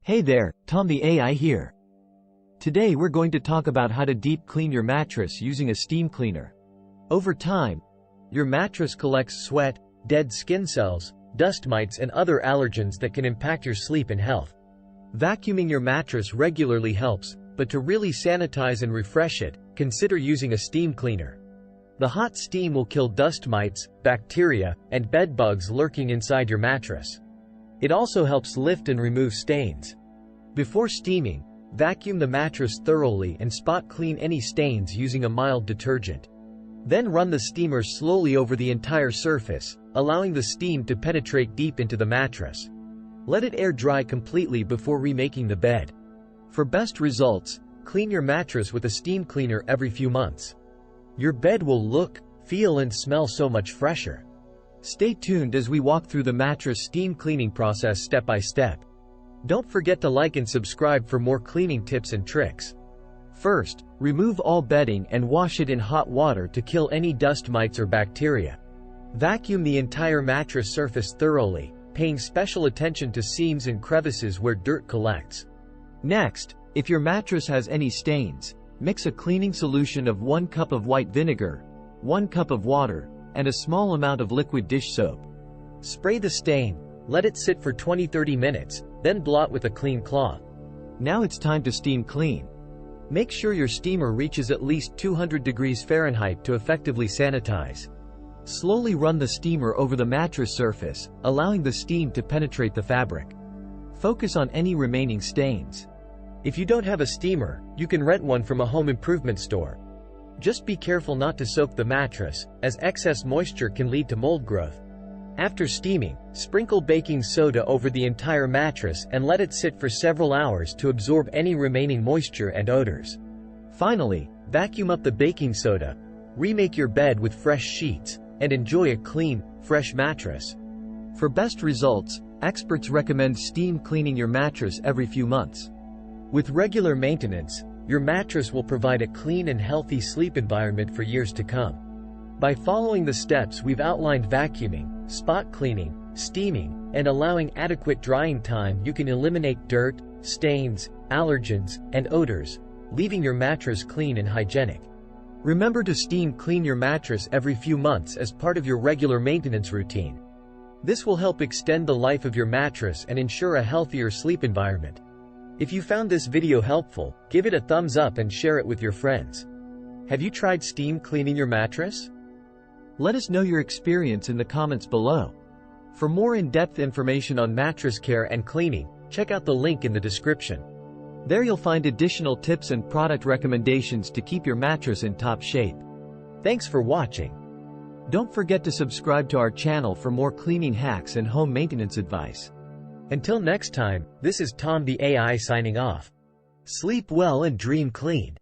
Hey there, Tom the AI here. Today we're going to talk about how to deep clean your mattress using a steam cleaner. Over time, your mattress collects sweat, dead skin cells, dust mites and other allergens that can impact your sleep and health. Vacuuming your mattress regularly helps, but to really sanitize and refresh it, consider using a steam cleaner. The hot steam will kill dust mites, bacteria, and bed bugs lurking inside your mattress. It also helps lift and remove stains. Before steaming, vacuum the mattress thoroughly and spot clean any stains using a mild detergent. Then run the steamer slowly over the entire surface, allowing the steam to penetrate deep into the mattress. Let it air dry completely before remaking the bed. For best results, clean your mattress with a steam cleaner every few months. Your bed will look, feel and smell so much fresher. Stay tuned as we walk through the mattress steam cleaning process step by step. Don't forget to like and subscribe for more cleaning tips and tricks. First, remove all bedding and wash it in hot water to kill any dust mites or bacteria. Vacuum the entire mattress surface thoroughly, paying special attention to seams and crevices where dirt collects. Next, if your mattress has any stains, mix a cleaning solution of 1 cup of white vinegar, 1 cup of water, and a small amount of liquid dish soap. Spray the stain, let it sit for 20-30 minutes, then blot with a clean cloth. Now it's time to steam clean. Make sure your steamer reaches at least 200 degrees Fahrenheit to effectively sanitize. Slowly run the steamer over the mattress surface, allowing the steam to penetrate the fabric. Focus on any remaining stains. If you don't have a steamer, you can rent one from a home improvement store. Just be careful not to soak the mattress, as excess moisture can lead to mold growth. After steaming, sprinkle baking soda over the entire mattress and let it sit for several hours to absorb any remaining moisture and odors. Finally, vacuum up the baking soda, remake your bed with fresh sheets, and enjoy a clean, fresh mattress. For best results, experts recommend steam cleaning your mattress every few months. With regular maintenance, your mattress will provide a clean and healthy sleep environment for years to come. By following the steps we've outlined, vacuuming, spot cleaning, steaming, and allowing adequate drying time, you can eliminate dirt, stains, allergens, and odors, leaving your mattress clean and hygienic. Remember to steam clean your mattress every few months as part of your regular maintenance routine. This will help extend the life of your mattress and ensure a healthier sleep environment. If you found this video helpful, give it a thumbs up and share it with your friends. Have you tried steam cleaning your mattress? Let us know your experience in the comments below. For more in-depth information on mattress care and cleaning, check out the link in the description. There you'll find additional tips and product recommendations to keep your mattress in top shape. Thanks for watching. Don't forget to subscribe to our channel for more cleaning hacks and home maintenance advice. Until next time, this is Tom the AI signing off. Sleep well and dream clean.